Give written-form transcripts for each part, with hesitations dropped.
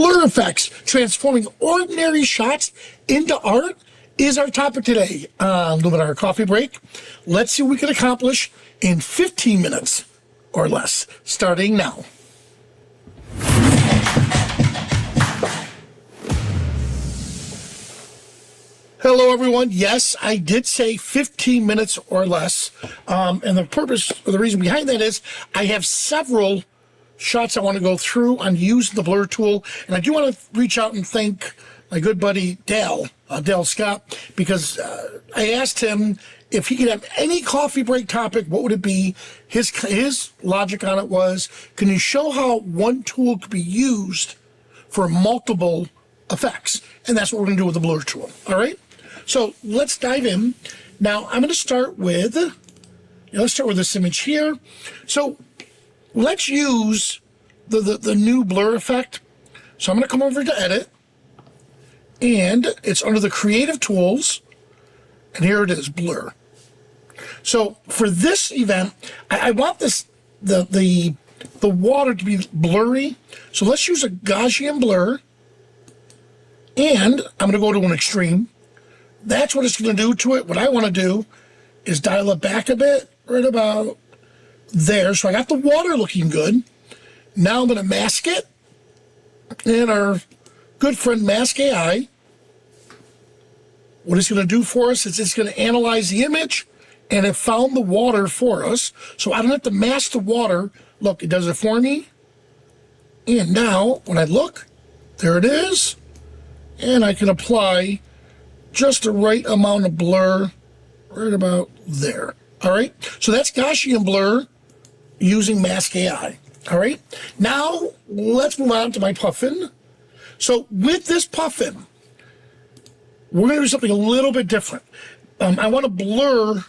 blur effects, transforming ordinary shots into art, is our topic today on Luminar Coffee Break. Let's see what we can accomplish in 15 minutes or less, starting now. Hello, everyone. Yes, I did say 15 minutes or less. And the purpose, or the reason behind that is I have several shots I want to go through on using the blur tool. And I do want to reach out and thank my good buddy Dale Scott, because I asked him if he could have any coffee break topic, what would it be? His logic on it was, can you show how one tool could be used for multiple effects? And that's what we're going to do with the blur tool. All right. So let's dive in. Now I'm going to start with, let's start with this image here. So let's use the new blur effect. So I'm going to come over to edit, and it's under the creative tools, and here it is, blur. So for this event, I want the water to be blurry. So let's use a Gaussian blur, and I'm going to go to an extreme. That's what it's going to do to it. What I want to do is dial it back a bit, right about there. So I got the water looking good. Now I'm going to mask it. And our good friend Mask AI, what it's going to do for us is it's going to analyze the image, and it found the water for us. So I don't have to mask the water. Look, it does it for me. And now when I look, there it is. And I can apply just the right amount of blur right about there. All right. So that's Gaussian blur using Mask AI. All right. Now let's move on to my puffin. So with this puffin, we're going to do something a little bit different. I want to blur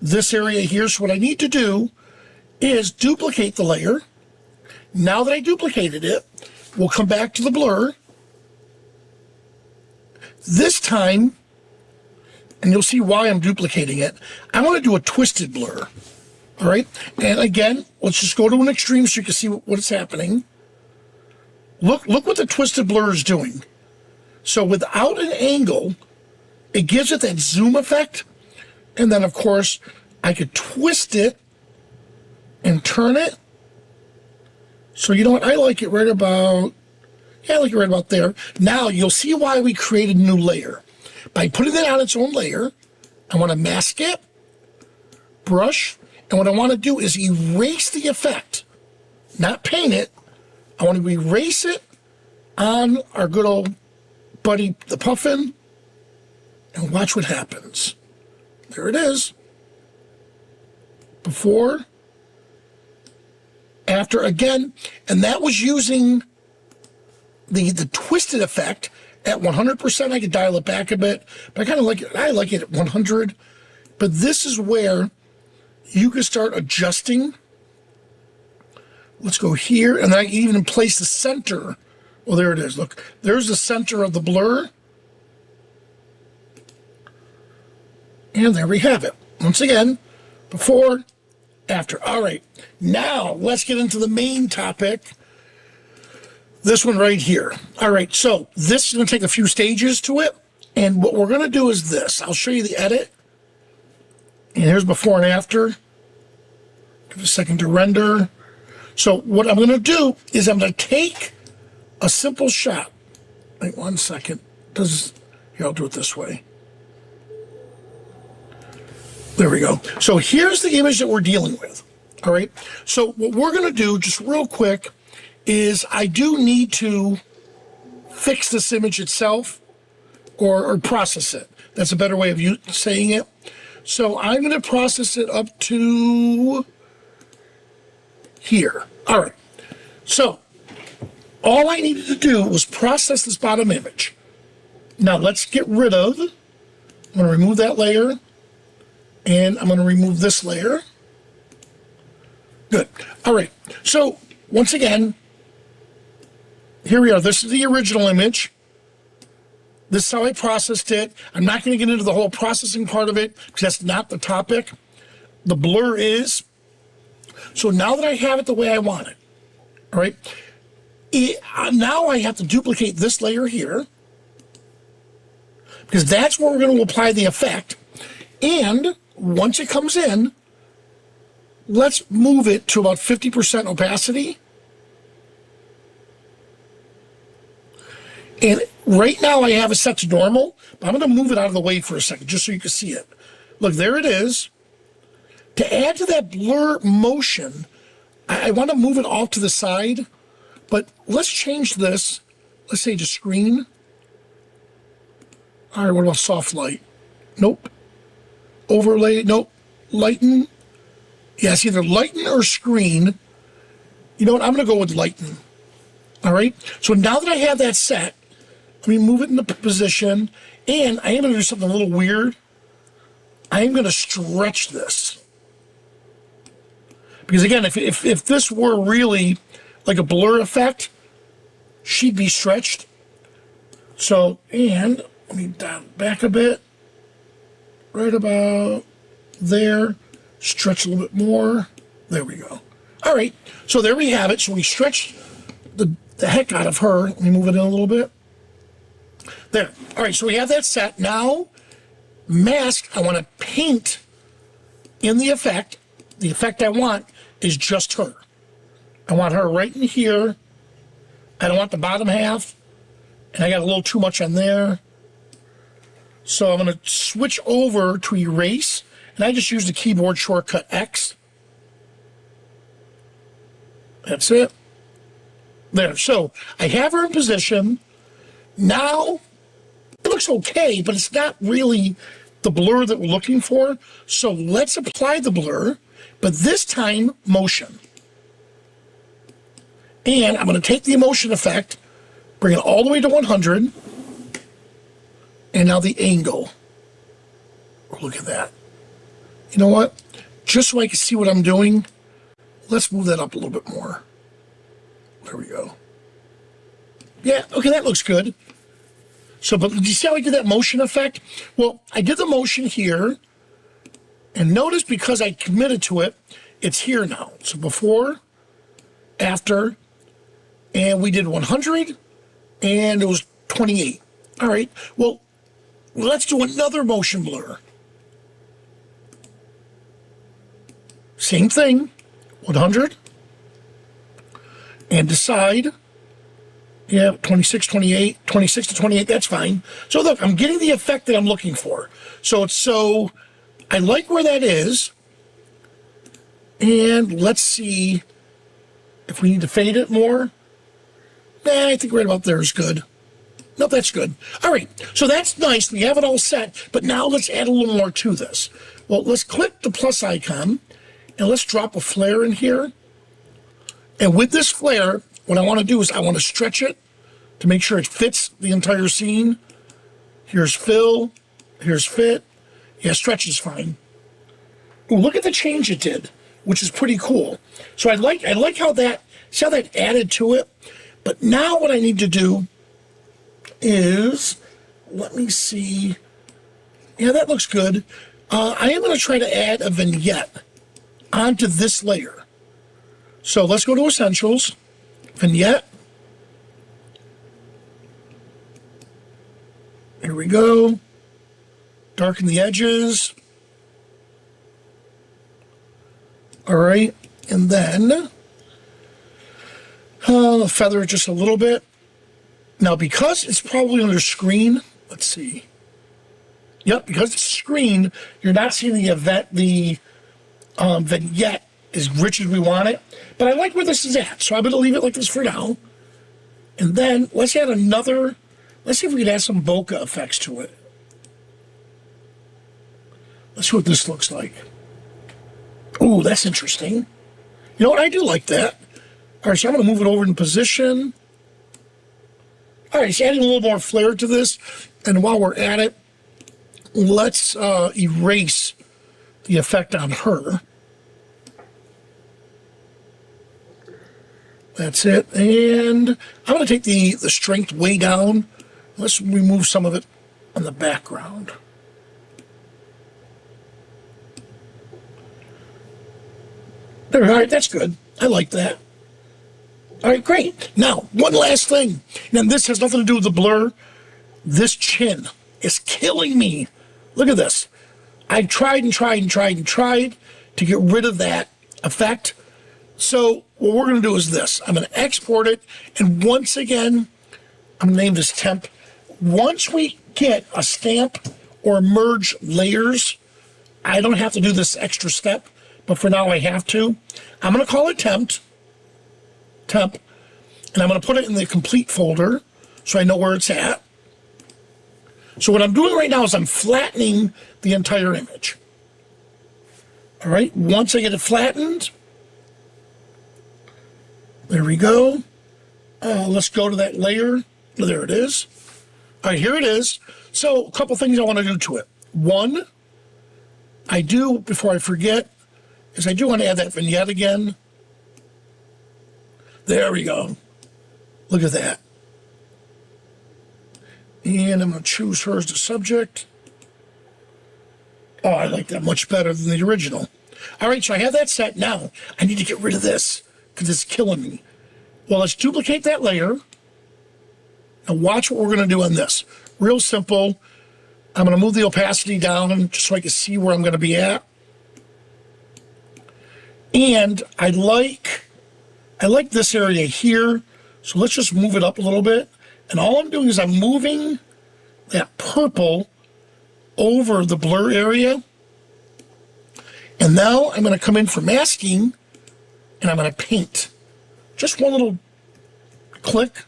this area here. So what I need to do is duplicate the layer. Now that I duplicated it, we'll come back to the blur. This time, and you'll see why I'm duplicating it, I want to do a twisted blur. All right. And again, let's just go to an extreme so you can see what's happening. Look what the twisted blur is doing. So without an angle, it gives it that zoom effect. And then, of course, I could twist it and turn it. So you know what? I like it right about, I like it right about there. Now you'll see why we created a new layer. By putting it on its own layer, I want to mask it, brush, and what I want to do is erase the effect, not paint it. I want to erase it on our good old buddy, the puffin, and watch what happens. There it is. Before, after, again, and that was using the twisted effect at 100%. I could dial it back a bit, but I kind of like it. I like it at 100. But this is where you can start adjusting. Let's go here, and then I can even place the center. Well, there it is. Look, there's the center of the blur. And there we have it. Once again, before, after. All right, now let's get into the main topic. This one right here. All right, so this is going to take a few stages to it. And what we're going to do is this. I'll show you the edit. And here's before and after. Give it a second to render. So what I'm going to do is I'm going to take a simple shot. Wait 1 second. Here, I'll do it this way. There we go. So here's the image that we're dealing with. All right. So what we're going to do, just real quick, is I do need to fix this image itself or process it. That's a better way of saying it. So I'm going to process it up to here. All right. So all I needed to do was process this bottom image. Now let's get rid of, I'm going to remove that layer, and I'm going to remove this layer. Good. All right. So once again, here we are. This is the original image. This is how I processed it. I'm not going to get into the whole processing part of it because that's not the topic. The blur is. So now that I have it the way I want it, all right, Now I have to duplicate this layer here, because that's where we're going to apply the effect. And once it comes in, let's move it to about 50% opacity. And right now I have it set to normal, but I'm going to move it out of the way for a second just so you can see it. Look, there it is. To add to that blur motion, I want to move it off to the side, but let's change this. Let's say to screen. All right, what about soft light? Nope. Overlay, nope. Lighten. Yes, either lighten or screen. You know what, I'm going to go with lighten. All right, so now that I have that set, let me move it into position, and I am going to do something a little weird. I am going to stretch this. Because again, if this were really like a blur effect, she'd be stretched. So, and let me down back a bit. Right about there. Stretch a little bit more. There we go. All right, so there we have it. So we stretched the heck out of her. Let me move it in a little bit. There. All right, so we have that set. Now, mask, I want to paint in the effect. The effect I want is just her. I want her right in here. I don't want the bottom half. And I got a little too much on there. So I'm going to switch over to erase. And I just use the keyboard shortcut X. That's it. There. So I have her in position. Now, it looks okay, but it's not really the blur that we're looking for. So let's apply the blur, but this time, motion. And I'm going to take the motion effect, bring it all the way to 100, and now the angle. Oh, look at that. You know what? Just so I can see what I'm doing, let's move that up a little bit more. There we go. Yeah, okay, that looks good. So, but do you see how I did that motion effect? Well, I did the motion here, and notice because I committed to it, it's here now. So before, after, and we did 100, and it was 28. All right, well, let's do another motion blur. Same thing, 100, and decide. Yeah, 26, 28, 26 to 28, that's fine. So look, I'm getting the effect that I'm looking for. So I like where that is. And let's see if we need to fade it more. Nah, I think right about there is good. No, that's good. All right, so that's nice. We have it all set, but now let's add a little more to this. Well, let's click the plus icon, and let's drop a flare in here. And with this flare, what I want to do is I want to stretch it to make sure it fits the entire scene. Here's fill. Here's fit. Yeah, stretch is fine. Ooh, look at the change it did, which is pretty cool. So I like how that, see how that added to it. But now what I need to do is, let me see. Yeah, that looks good. I am going to try to add a vignette onto this layer. So let's go to Essentials. Vignette. Here we go. Darken the edges. All right. And then feather it just a little bit. Now, because it's probably under screen, let's see. Yep, because it's screen, you're not seeing the vignette as rich as we want it. But I like where this is at, so I'm going to leave it like this for now. And then let's add another, let's see if we can add some bokeh effects to it. Let's see what this looks like. Ooh, that's interesting. You know what, I do like that. All right, so I'm going to move it over in position. All right, so adding a little more flair to this. And while we're at it, let's erase the effect on her. That's it. And I'm going to take the strength way down. Let's remove some of it on the background. There, all right, that's good. I like that. All right, great. Now, one last thing. Now, this has nothing to do with the blur. This chin is killing me. Look at this. I've tried and tried and tried and tried to get rid of that effect. So what we're going to do is this. I'm going to export it. And once again, I'm going to name this temp. Once we get a stamp or merge layers, I don't have to do this extra step, but for now I have to. I'm going to call it temp, and I'm going to put it in the complete folder so I know where it's at. So what I'm doing right now is I'm flattening the entire image. All right, once I get it flattened, there we go. Let's go to that layer. There it is. All right, here it is. So a couple things I want to do to it. One, before I forget, is I do want to add that vignette again. There we go. Look at that. And I'm going to choose her as the subject. Oh, I like that much better than the original. All right, so I have that set. Now, I need to get rid of this because it's killing me. Well, let's duplicate that layer. Now watch what we're going to do on this. Real simple. I'm going to move the opacity down just so I can see where I'm going to be at. And I like this area here. So let's just move it up a little bit. And all I'm doing is I'm moving that purple over the blur area. And now I'm going to come in for masking, and I'm going to paint. Just one little click.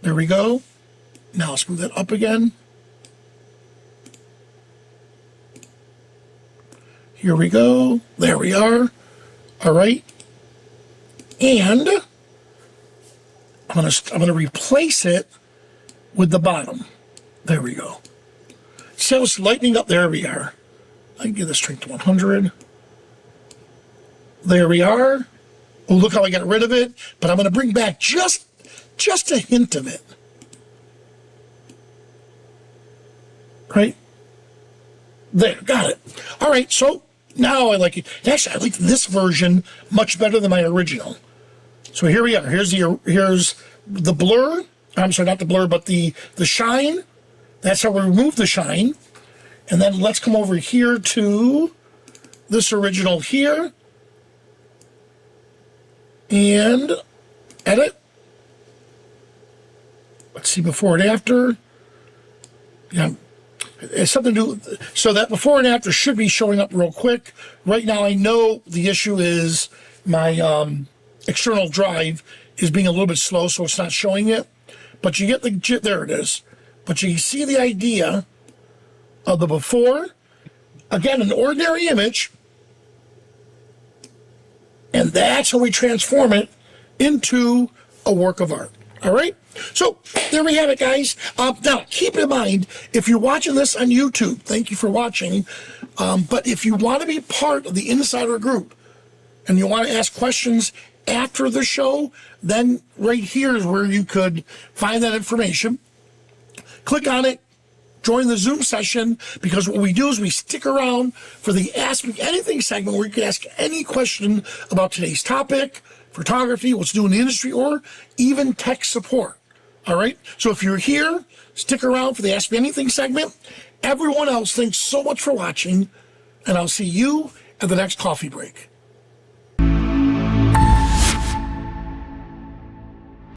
There we go. Now let's move that up again. Here we go. There we are. All right. And I'm gonna replace it with the bottom. There we go. So it's lightening up. There we are. I can give the strength to 100. There we are. Oh, look how I got rid of it. But I'm going to bring back just a hint of it. Right? There, got it. All right, so now I like it. Actually, I like this version much better than my original. So here we are. Here's the blur. I'm sorry, not the blur, but the shine. That's how we remove the shine. And then let's come over here to this original here. And edit. Let's see before and after. Yeah, it's something to do. So that before and after should be showing up real quick. Right now, I know the issue is my external drive is being a little bit slow, so it's not showing it. But you get there it is. But you see the idea of the before. Again, an ordinary image. And that's how we transform it into a work of art. All right? So there we have it, guys. Now, keep in mind, if you're watching this on YouTube, thank you for watching. But if you want to be part of the Insider group and you want to ask questions after the show, then right here is where you could find that information. Click on it. Join the Zoom session, because what we do is we stick around for the Ask Me Anything segment where you can ask any question about today's topic, photography, what's new in the industry, or even tech support. All right? So if you're here, stick around for the Ask Me Anything segment. Everyone else, thanks so much for watching, and I'll see you at the next coffee break.